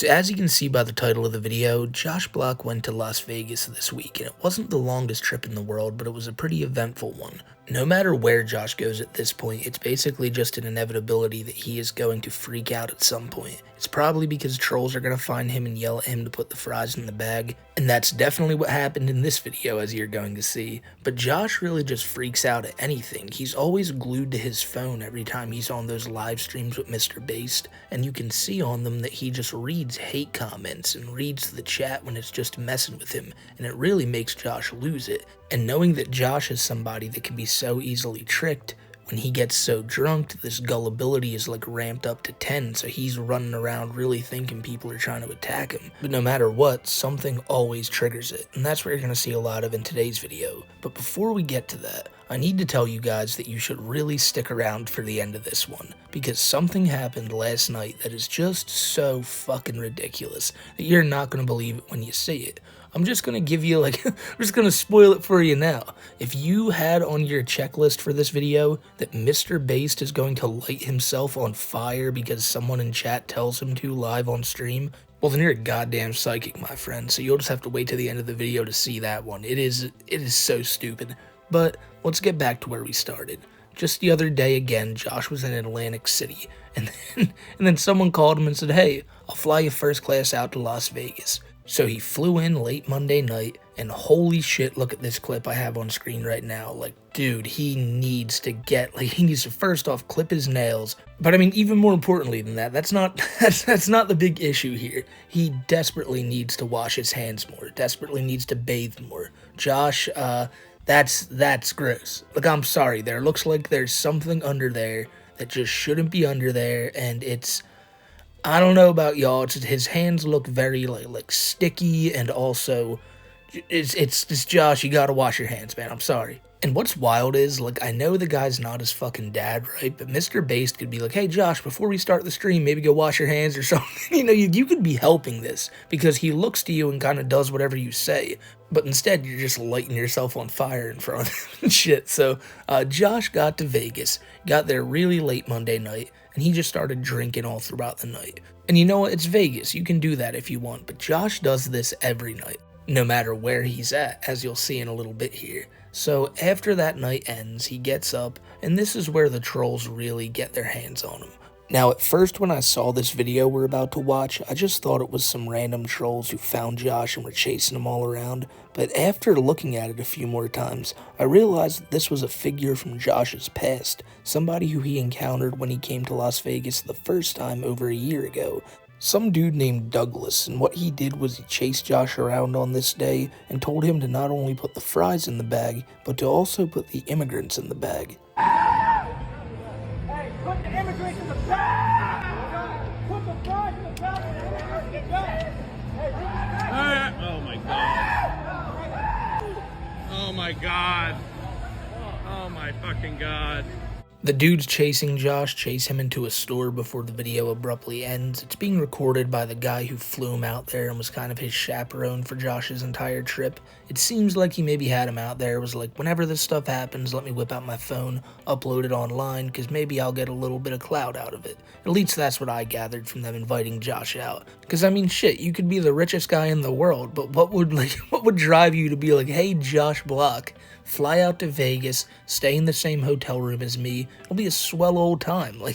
So as you can see by the title of the video, Josh Block went to Las Vegas this week, and it wasn't the longest trip in the world, but it was a pretty eventful one. No matter where Josh goes at this point, it's basically just an inevitability that he is going to freak out at some point. It's probably because trolls are going to find him and yell at him to put the fries in the bag, and that's definitely what happened in this video, as you're going to see. But Josh really just freaks out at anything. He's always glued to his phone every time he's on those live streams with Mr.based, and you can see on them that he just reads hate comments and reads the chat when it's just messing with him, and it really makes Josh lose it. And knowing that Josh is somebody that can be so easily tricked, when he gets so drunk, this gullibility is like ramped up to 10, so he's running around really thinking people are trying to attack him. But no matter what, something always triggers it, and that's what you're going to see a lot of in today's video. But before we get to that, I need to tell you guys that you should really stick around for the end of this one, because something happened last night that is just so fucking ridiculous that you're not going to believe it when you see it. I'm just going to give you I'm just going to spoil it for you now. If you had on your checklist for this video that Mr.based is going to light himself on fire because someone in chat tells him to live on stream, well then you're a goddamn psychic, my friend, so you'll just have to wait to the end of the video to see that one. It is so stupid. But let's get back to where we started. Just the other day again, Josh was in Atlantic City, and then someone called him and said, "Hey, I'll fly you first class out to Las Vegas." So he flew in late Monday night, and holy shit, look at this clip I have on screen right now. Like, dude, he needs to first off clip his nails. But I mean, even more importantly than that, that's not the big issue here. He desperately needs to wash his hands more, desperately needs to bathe more. Josh, that's gross. Like, I'm sorry, there looks like there's something under there that just shouldn't be under there, and I don't know about y'all, his hands look very like sticky, and also it's Josh, you gotta wash your hands, man. I'm sorry. And what's wild is, like, I know the guy's not his fucking dad, right? But Mr.based could be like, "Hey Josh, before we start the stream, maybe go wash your hands," or something. You know, you could be helping this because he looks to you and kind of does whatever you say. But instead, you're just lighting yourself on fire in front of him and shit. So Josh got to Vegas, got there really late Monday night, and he just started drinking all throughout the night. And you know what? It's Vegas. You can do that if you want. But Josh does this every night, no matter where he's at, as you'll see in a little bit here. So after that night ends, he gets up, and this is where the trolls really get their hands on him. Now, at first when I saw this video we're about to watch, I just thought it was some random trolls who found Josh and were chasing him all around. But after looking at it a few more times, I realized that this was a figure from Josh's past, somebody who he encountered when he came to Las Vegas the first time over a year ago. Some dude named Douglas, and what he did was he chased Josh around on this day and told him to not only put the fries in the bag, but to also put the immigrants in the bag. Hey, put the immigrants in the bag! Put the fries in the bag! Oh my god. Oh my god. Oh my fucking god. The dudes chasing Josh chase him into a store before the video abruptly ends. It's being recorded by the guy who flew him out there and was kind of his chaperone for Josh's entire trip. It seems like he maybe had him out there, was like, whenever this stuff happens, let me whip out my phone, upload it online, because maybe I'll get a little bit of clout out of it. At least that's what I gathered from them inviting Josh out. Because I mean, shit, you could be the richest guy in the world, but what would drive you to be like, "Hey, Josh Block, fly out to Vegas, stay in the same hotel room as me. It'll be a swell old time." I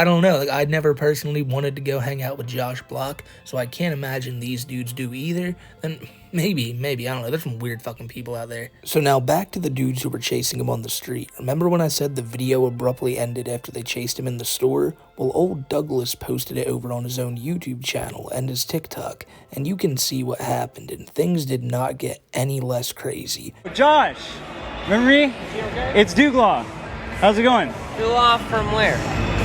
don't know. I'd never personally wanted to go hang out with Josh Block, so I can't imagine these dudes do either. Then maybe, I don't know. There's some weird fucking people out there. So now back to the dudes who were chasing him on the street. Remember when I said the video abruptly ended after they chased him in the store? Well, old Douglas posted it over on his own YouTube channel and his TikTok, and you can see what happened, and things did not get any less crazy. Josh, remember me? Okay? It's Douglas. How's it going? Douglas from where?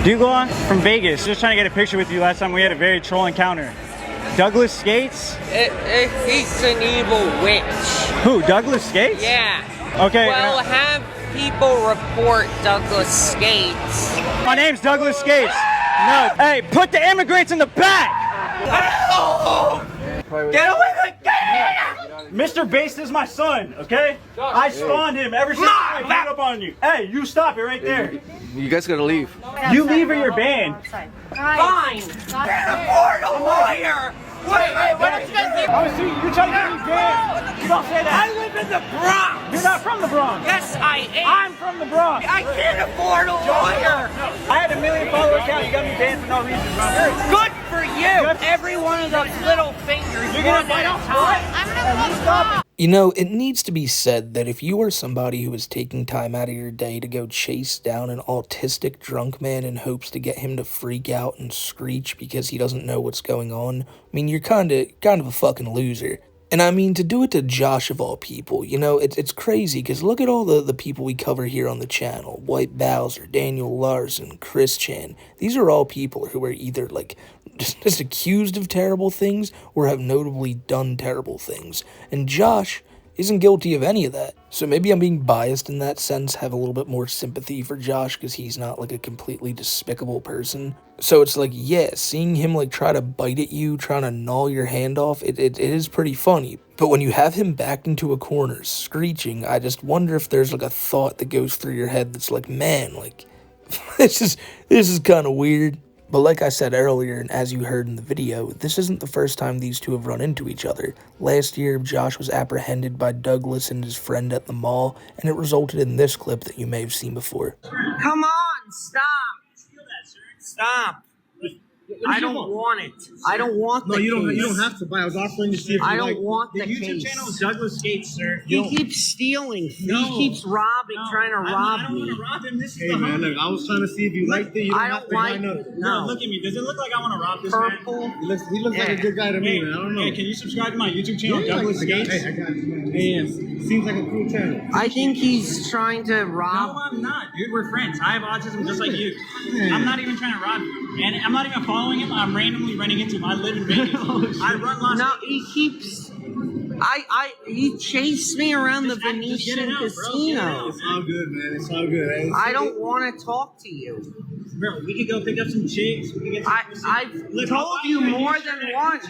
Douglas from Vegas. Just trying to get a picture with you. Last time we had a very troll encounter. Douglas Skates? He's an evil witch. Who, Douglas Skates? Yeah. Okay. Well, have people report Douglas Skates. My name's Douglas Skates. No. Hey, put the immigrants in the back! Get away with it! Mr.based is my son, okay? I spawned him ever since I beat up on you. Hey, you stop it right there. You guys gotta leave. You leave or you're banned. Fine. Get a portal lawyer! Oh, see, you're trying to get me banned. You don't say that. I live in the Bronx. You're not from the Bronx. Yes, I am. I'm from the Bronx. I can't afford a lawyer. I had a 1 million follower account. You got me banned for no reason, bro. Good for you. Every one of those little fingers. You're gonna bite off what? I'm gonna go stop. You know, it needs to be said that if you are somebody who is taking time out of your day to go chase down an autistic drunk man in hopes to get him to freak out and screech because he doesn't know what's going on, I mean, you're kind of a fucking loser. And I mean, to do it to Josh of all people, you know, it's crazy, because look at all the people we cover here on the channel. White Bowser, Daniel Larson, Chris Chan. These are all people who are either, like, just accused of terrible things or have notably done terrible things. And Josh isn't guilty of any of that. So maybe I'm being biased in that sense, have a little bit more sympathy for Josh because he's not like a completely despicable person. So it's like, yeah, seeing him like try to bite at you, trying to gnaw your hand off, it is pretty funny. But when you have him backed into a corner, screeching, I just wonder if there's like a thought that goes through your head that's like, man, like, this is kind of weird. But like I said earlier, and as you heard in the video, this isn't the first time these two have run into each other. Last year, Josh was apprehended by Douglas and his friend at the mall, and it resulted in this clip that you may have seen before. Come on, stop. Stop. I don't want it. I don't want the case. No, you don't have to buy. I was offering to see if you I like. don't want the YouTube case. channel is Douglas Gates, sir. He keeps stealing. No. He keeps robbing, trying to rob I don't me. want to rob him. This is Hey the man, homie. look, I was trying to see if you liked it. You don't I have don't to like buy nothing. it. No, No. look at me. Does it look like I want to rob this Purple. man? He looks like a good guy to me, man. I don't know. Hey, can you subscribe to my YouTube channel, Douglas Gates? Hey, I got you, man. Hey, seems like a cool channel. I think he's trying to rob. No, I'm not, dude. We're friends. I have autism just like you. I'm not even trying to rob you. And I'm not even following him. I'm randomly running into him. I live in Vegas. I run Las No, Vegas. he keeps. He chased me around the Just get Venetian it out, bro. casino. Get it out. It's all good, man. It's all good. I don't want to talk to you. Bro, we could go pick up some chicks. We could get some I've Look, I'll told buy you a more t-shirt than and- once.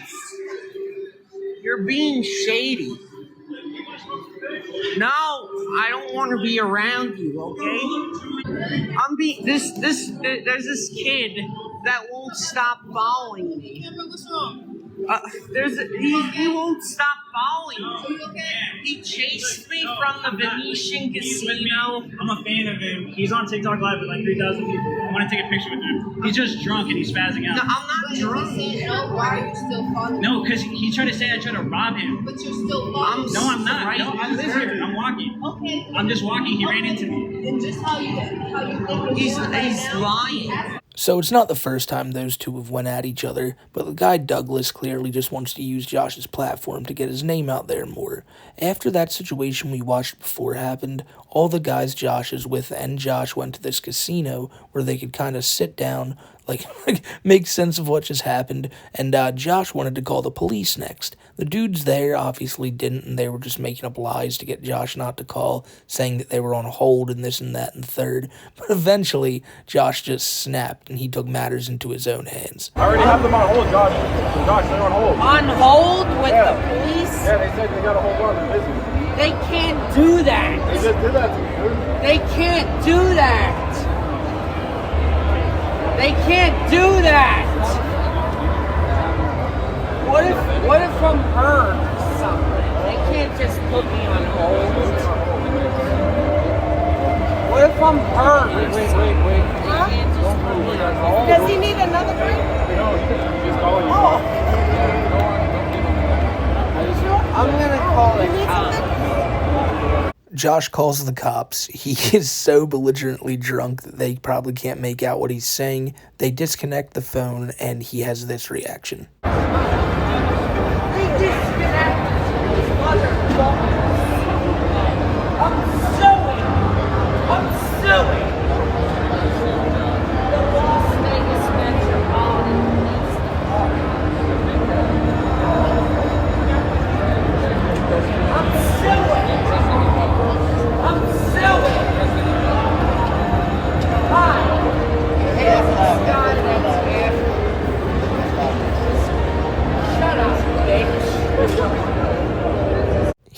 You're being shady. No, I don't want to be around you, okay? There's this kid that won't stop following me. What's wrong? He won't stop following me. Are you okay? He chased me from the Venetian casino. I'm a fan of him. He's on TikTok Live with like 3,000 people. I want to take a picture with him. He's just drunk and he's spazzing No, out. I'm not drunk. No, why are you still following? No, because he tried to say I tried to rob him. But you're still following. No, I'm not. Right. No, I live here. I'm walking. Okay. I'm just walking. He ran into me. Then just how you think He's now. lying. So it's not the first time those two have went at each other, but the guy Douglas clearly just wants to use Josh's platform to get his name out there more. After that situation we watched before happened, all the guys Josh is with and Josh went to this casino where they could kind of sit down, like make sense of what just happened, and Josh wanted to call the police next. The dudes there obviously didn't, and they were just making up lies to get Josh not to call, saying that they were on hold and this and that and third. But eventually, Josh just snapped, and he took matters into his own hands. I already have them on hold, Josh. Josh, they're on hold. On hold with the police? Yeah, they said they got a hold on. They're busy. They can't do that. They just did that to me, dude. They can't do that. They can't do that. What if I'm hurt or something? They can't just put me on hold. What if I'm hurt? Wait. They can't just put me on hold. Does he need another drink? No, he's calling you. I'm gonna call it out. Josh calls the cops. He is so belligerently drunk that they probably can't make out what he's saying. They disconnect the phone, and he has this reaction. I'm suing the Las Vegas Metropolitan Police Department. I'm suing. Hi. Shut up, bitch.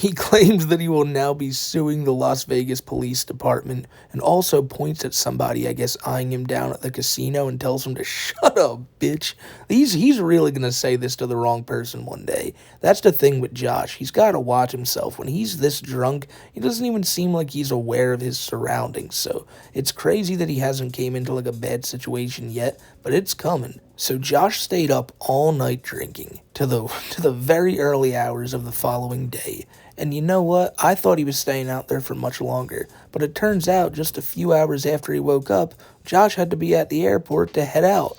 He claims that he will now be suing the Las Vegas Police Department and also points at somebody, I guess, eyeing him down at the casino and tells him to shut up, bitch. He's really going to say this to the wrong person one day. That's the thing with Josh. He's got to watch himself. When he's this drunk, he doesn't even seem like he's aware of his surroundings. So it's crazy that he hasn't came into like a bad situation yet, but it's coming. So Josh stayed up all night drinking to the very early hours of the following day. And you know what? I thought he was staying out there for much longer, but it turns out just a few hours after he woke up, Josh had to be at the airport to head out.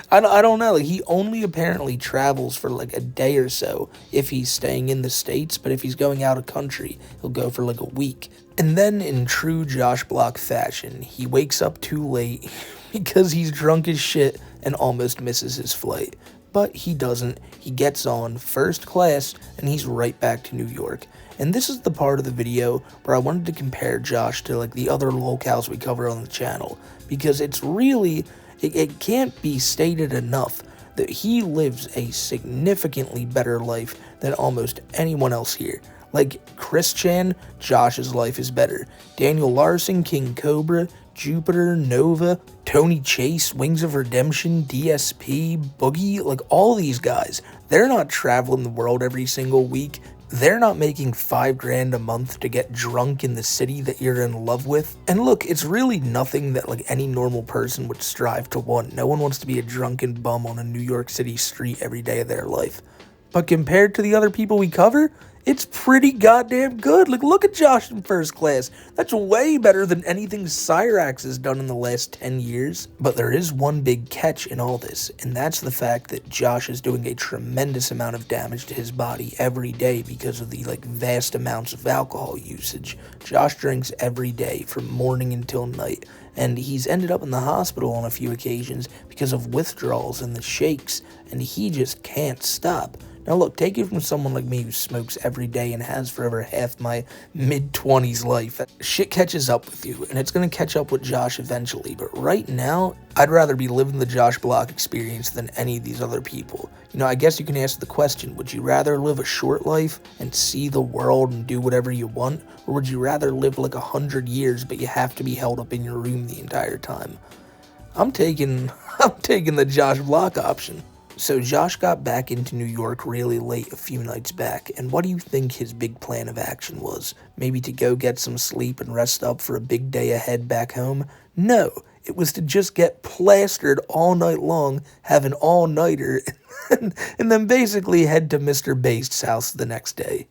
I don't know, like, he only apparently travels for like a day or so if he's staying in the States, but if he's going out of country, he'll go for like a week. And then in true Josh Block fashion, he wakes up too late because he's drunk as shit and almost misses his flight. But he doesn't. He gets on first class and he's right back to New York. And this is the part of the video where I wanted to compare Josh to like the other locales we cover on the channel, because it's really, it can't be stated enough that he lives a significantly better life than almost anyone else here. Like Chris Chan, Josh's life is better. Daniel Larson, King Cobra, Jupiter, Nova, Tony Chase, Wings of Redemption, DSP, Boogie, like all these guys, they're not traveling the world every single week. They're not making $5 grand a month to get drunk in the city that you're in love with. And look, it's really nothing that like any normal person would strive to want. No one wants to be a drunken bum on a New York City street every day of their life. But compared to the other people we cover, it's pretty goddamn good. Like, look at Josh in first class. That's way better than anything Cyrax has done in the last 10 years. But there is one big catch in all this, and that's the fact that Josh is doing a tremendous amount of damage to his body every day because of the, like, vast amounts of alcohol usage. Josh drinks every day from morning until night, and he's ended up in the hospital on a few occasions because of withdrawals and the shakes, and he just can't stop. Now look, take it from someone like me who smokes every day and has for over half my mid-20s life. Shit catches up with you, and it's going to catch up with Josh eventually, but right now, I'd rather be living the Josh Block experience than any of these other people. You know, I guess you can ask the question, would you rather live a short life and see the world and do whatever you want, or would you rather live like 100 years but you have to be held up in your room the entire time? I'm taking the Josh Block option. So Josh got back into New York really late a few nights back, and what do you think his big plan of action was? Maybe to go get some sleep and rest up for a big day ahead back home? No, it was to just get plastered all night long, have an all-nighter, and then basically head to Mr.based's house the next day.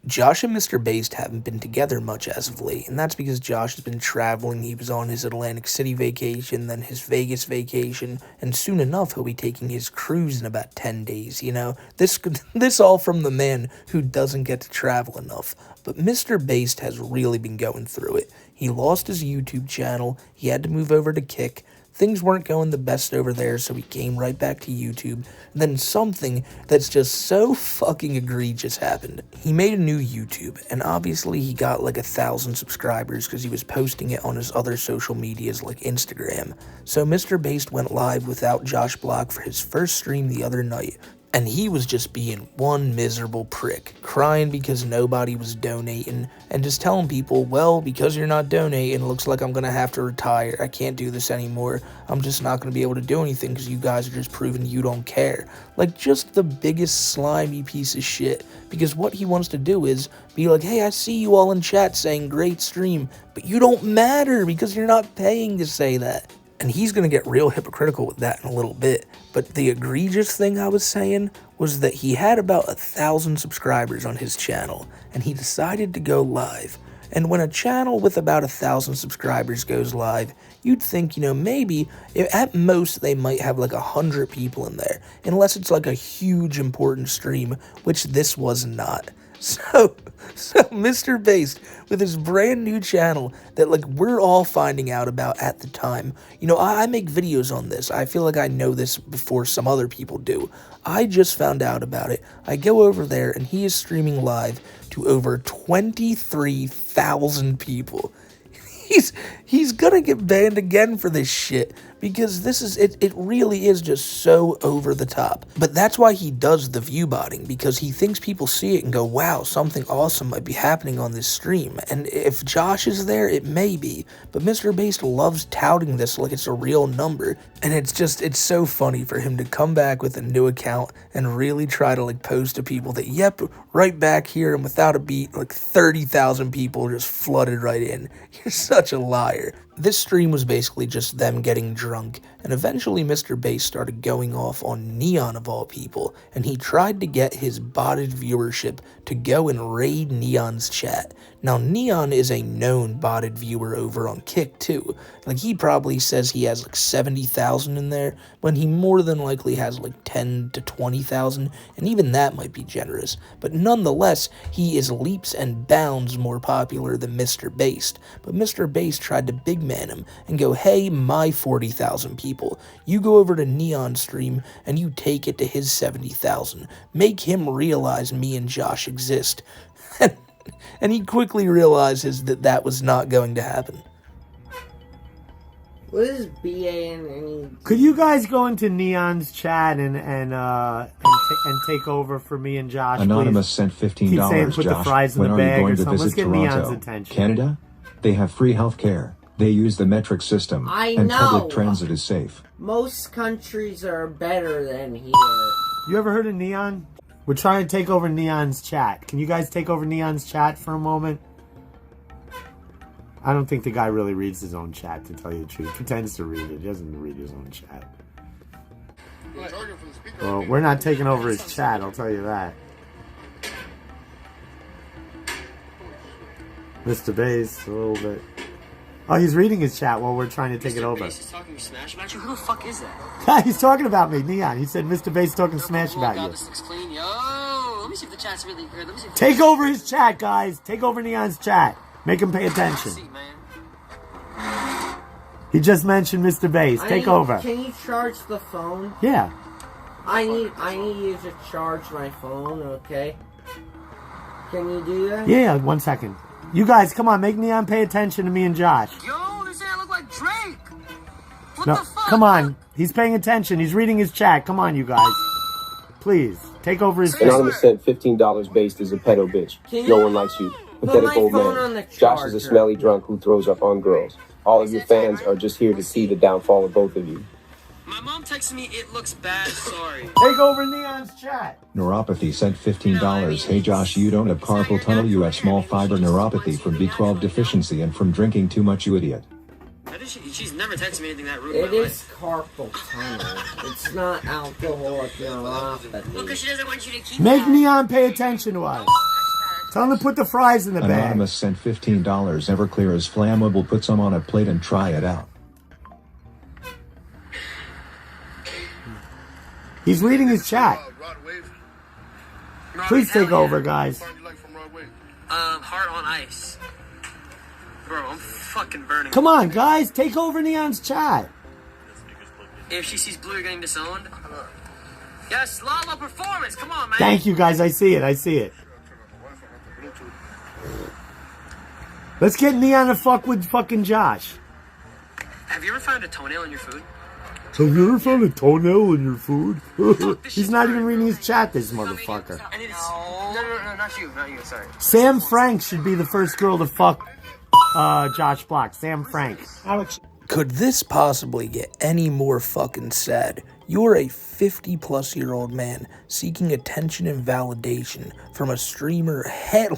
Josh and Mr.based haven't been together much as of late, and that's because Josh has been traveling. He was on his Atlantic City vacation, then his Vegas vacation, and soon enough he'll be taking his cruise in about 10 days, you know? This all from the man who doesn't get to travel enough. But Mr.based has really been going through it. He lost his YouTube channel, he had to move over to Kick. Things weren't going the best over there, so he came right back to YouTube. And then something that's just so fucking egregious happened. He made a new YouTube, and obviously he got like 1,000 subscribers because he was posting it on his other social medias like Instagram. So Mr.based went live without Josh Block for his first stream the other night. And he was just being one miserable prick, crying because nobody was donating, and just telling people, well, because you're not donating, it looks like I'm going to have to retire. I can't do this anymore. I'm just not going to be able to do anything because you guys are just proving you don't care. Like, just the biggest slimy piece of shit, because what he wants to do is be like, hey, I see you all in chat saying great stream, but you don't matter because you're not paying to say that. And he's going to get real hypocritical with that in a little bit. But the egregious thing I was saying was that he had about 1,000 subscribers on his channel, and he decided to go live. And when a channel with about 1,000 subscribers goes live, you'd think, you know, maybe at most they might have like 100 people in there, unless it's like a huge important stream, which this was not. So Mr.based, with his brand new channel that like we're all finding out about at the time. You know, I make videos on this. I feel like I know this before some other people do. I just found out about it. I go over there and he is streaming live to over 23,000 people. He's gonna get banned again for this shit, because this is, it really is just so over the top. But that's why he does the view botting, because he thinks people see it and go, wow, something awesome might be happening on this stream. And if Josh is there, it may be, but Mr.based loves touting this like it's a real number. And it's so funny for him to come back with a new account and really try to like post to people that, yep, right back here, and without a beat, like 30,000 people just flooded right in. You're such a liar. This stream was basically just them getting drunk, and eventually Mr.based started going off on Neon of all people, and he tried to get his botted viewership to go and raid Neon's chat. Now, Neon is a known botted viewer over on Kick too. Like, he probably says he has like 70,000 in there, when he more than likely has like 10 to 20,000, and even that might be generous. But nonetheless, he is leaps and bounds more popular than Mr.based. But Mr.based tried to big man him and go, hey, my 40,000 people, you go over to Neon's stream and you take it to his 70,000. Make him realize me and Josh exist. And he quickly realizes that that was not going to happen. What is BAN? Could you guys go into Neon's chat and take over for me and Josh? Anonymous please? sent $15. Keep saying put Josh, the fries in when the are bag you going or to something. Let's visit get Neon's Toronto, attention. Canada? They have free health care. They use the metric system. And know. public transit is safe. Most countries are better than here. You ever heard of Neon? We're trying to take over Neon's chat. Can you guys take over Neon's chat for a moment? I don't think the guy really reads his own chat, to tell you the truth. He pretends to read it. He doesn't read his own chat. Well, we're not taking over his chat, I'll tell you that. Mr.based, a little bit. Oh, he's reading his chat while we're trying to take it over. Mr.based is talking smash about you? Who the fuck is that? Yeah, he's talking about me, Neon. He said Mr.based talking smash about you. This looks clean. Yo, let me see if the chat's really good. Let me see if Take over his chat, guys. Take over Neon's chat. Make him pay attention. He just mentioned Mr.based. Take over. Can you charge the phone? Yeah. I need you to charge my phone, okay? Can you do that? Yeah, 1 second. You guys, come on, make Neon pay attention to me and Josh. Yo, this ain't look like Drake. What No, the fuck? come on. He's paying attention. He's reading his chat. Come on, you guys. Please, take over his chat. Anonymous sent $15. Based as a pedo bitch. No one likes you. Pathetic old man. Josh is a smelly drunk who throws up on girls. All of your fans are just here to see the downfall of both of you. My mom texted me, it looks bad, sorry. Take over Neon's chat. Neuropathy sent $15. Hey Josh, you don't have carpal tunnel, you have small fiber neuropathy from B12 deficiency and from drinking too much, you idiot. She's never texted me anything that rude. It is carpal tunnel. It's not alcoholic neuropathy. Well, because she doesn't want you to keep Make Neon pay attention to us. Tell him to put the fries in the bag. Anonymous sent $15. Everclear is flammable, put some on a plate and try it out. He's reading his chat. Please take over, guys. Heart on ice. Bro, I'm fucking burning. Come on, guys. Take over Neon's chat. If she sees blue, you're getting disowned. Yes, Lala performance. Come on, man. Thank you, guys. I see it. I see it. Let's get Neon to fuck with fucking Josh. Have you ever found a toenail in your food? Have you ever found a toenail in your food? He's not even reading his chat, this motherfucker. No, not you, sorry. Sam Frank should be the first girl to fuck Josh Block. Sam Frank. Could this possibly get any more fucking sad? You're a 50-plus-year-old man seeking attention and validation from a streamer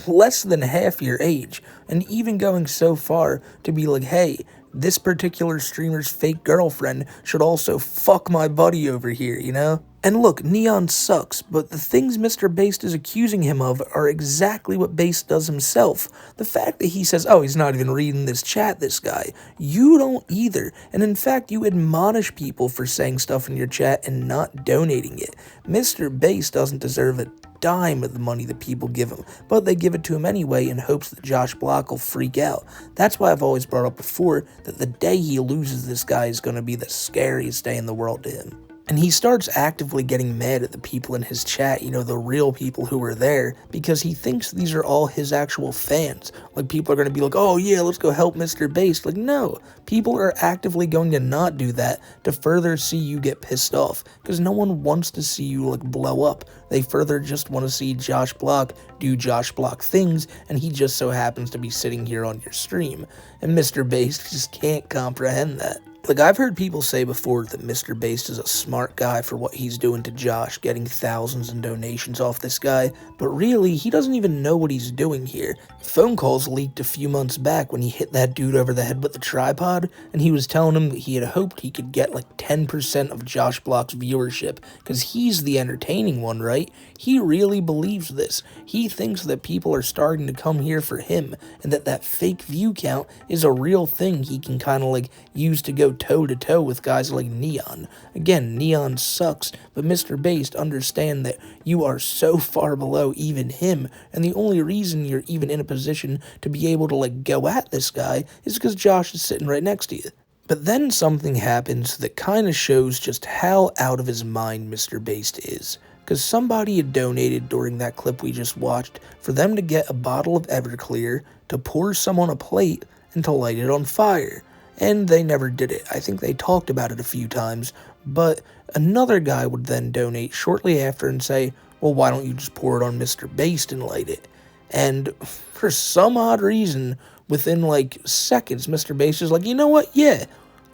less than half your age, and even going so far to be like, hey, this particular streamer's fake girlfriend should also fuck my buddy over here, you know? And look, Neon sucks, but the things Mr.based is accusing him of are exactly what Based does himself. The fact that he says, oh, he's not even reading this chat, this guy. You don't either. And in fact, you admonish people for saying stuff in your chat and not donating it. Mr.based doesn't deserve a dime of the money that people give him, but they give it to him anyway in hopes that Josh Block will freak out. That's why I've always brought up before that the day he loses this guy is going to be the scariest day in the world to him. And he starts actively getting mad at the people in his chat, the real people who were there, because he thinks these are all his actual fans. Like, people are going to be like, oh yeah, let's go help Mr.based. Like, no, people are actively going to not do that to further see you get pissed off, because no one wants to see you, like, blow up. They further just want to see Josh Block do Josh Block things, and he just so happens to be sitting here on your stream. And Mr.based just can't comprehend that. Like, I've heard people say before that Mr.based is a smart guy for what he's doing to Josh, getting thousands in donations off this guy, but really, he doesn't even know what he's doing here. Phone calls leaked a few months back when he hit that dude over the head with the tripod, and he was telling him that he had hoped he could get like 10% of Josh Block's viewership, because he's the entertaining one, right? He really believes this. He thinks that people are starting to come here for him, and that fake view count is a real thing he can kind of like use to go toe-to-toe with guys like Neon. Again, Neon sucks, but Mr.based, understand that you are so far below even him, and the only reason you're even in a position to be able to like go at this guy is because Josh is sitting right next to you. But then something happens that kind of shows just how out of his mind Mr.based is. Because somebody had donated during that clip we just watched for them to get a bottle of Everclear, to pour some on a plate, and to light it on fire. And they never did it. I think they talked about it a few times, but another guy would then donate shortly after and say, well, why don't you just pour it on Mr.based and light it? And for some odd reason, within like seconds, Mr.based is like, you know what, yeah,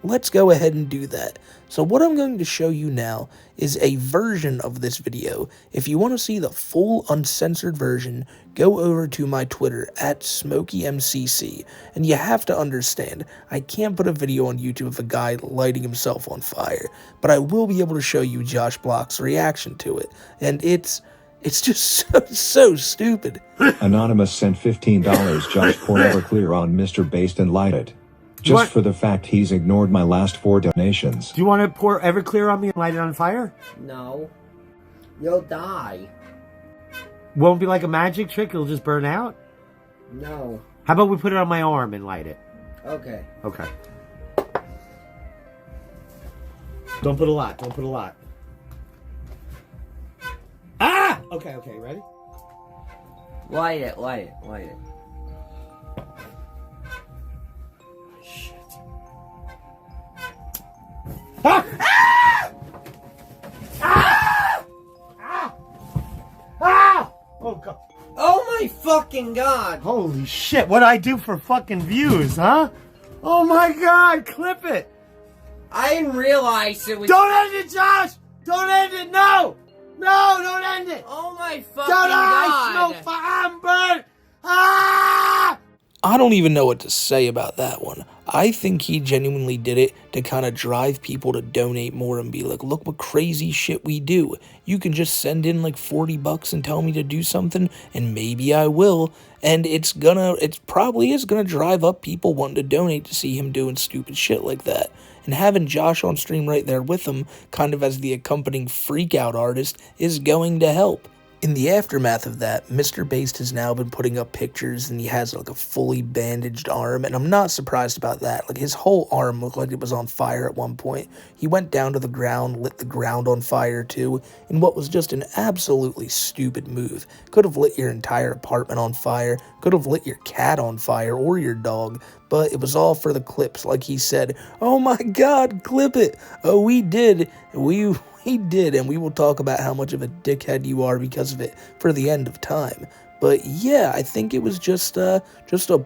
let's go ahead and do that. So what I'm going to show you now is a version of this video. If you want to see the full uncensored version, go over to my Twitter at SmokeyMcC. And you have to understand, I can't put a video on YouTube of a guy lighting himself on fire, but I will be able to show you Josh Block's reaction to it. And it's just so stupid. Anonymous sent $15. Josh pour Everclear on Mr.based and light it. Just for the fact he's ignored my last 4 donations. Do you want to pour Everclear on me and light it on fire? No. You'll die. Won't be like a magic trick, it'll just burn out? No. How about we put it on my arm and light it? Okay. Okay. Don't put a lot, don't put a lot. Ah! Okay, ready? Light it, light it, light it. Ah! Ah! Ah! Ah! Oh, God. Oh, my fucking God. Holy shit, what'd I do for fucking views, huh? Oh, my God, clip it. I didn't realize it was... Don't end it, Josh! Don't end it, no! No, don't end it! Oh, my fucking God! God. Smoke fire, I'm burnt! Ah! I don't even know what to say about that one. I think he genuinely did it to kind of drive people to donate more and be like, look what crazy shit we do. You can just send in like $40 and tell me to do something, and maybe I will. And it probably is gonna drive up people wanting to donate to see him doing stupid shit like that. And having Josh on stream right there with him, kind of as the accompanying freakout artist, is going to help. In the aftermath of that, Mr.based has now been putting up pictures, and he has like a fully bandaged arm, and I'm not surprised about that. Like, his whole arm looked like it was on fire at one point. He went down to the ground, lit the ground on fire too, in what was just an absolutely stupid move. Could have lit your entire apartment on fire, could have lit your cat on fire or your dog, but it was all for the clips. Like he said, oh my God, clip it. Oh, we did. He did, and we will talk about how much of a dickhead you are because of it for the end of time. But yeah, I think it was just a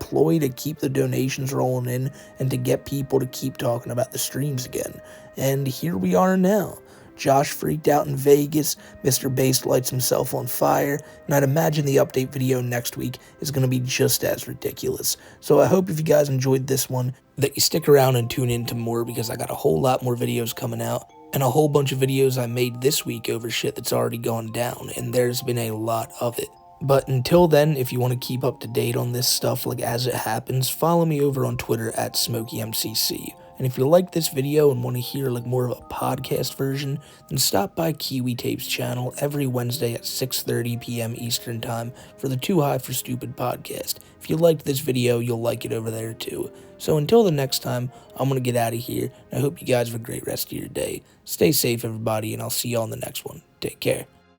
ploy to keep the donations rolling in and to get people to keep talking about the streams again. And here we are now. Josh freaked out in Vegas, Mr.based lights himself on fire, and I'd imagine the update video next week is going to be just as ridiculous. So I hope if you guys enjoyed this one, that you stick around and tune in to more, because I got a whole lot more videos coming out, and a whole bunch of videos I made this week over shit that's already gone down, and there's been a lot of it. But until then, if you want to keep up to date on this stuff like as it happens, follow me over on Twitter at SmokeyMcC. And if you like this video and want to hear like more of a podcast version, then stop by Kiwi Tape's channel every Wednesday at 6:30 p.m. Eastern Time for the Too High for Stupid podcast. If you liked this video, you'll like it over there too. So until the next time, I'm going to get out of here. I hope you guys have a great rest of your day. Stay safe, everybody, and I'll see you on the next one. Take care.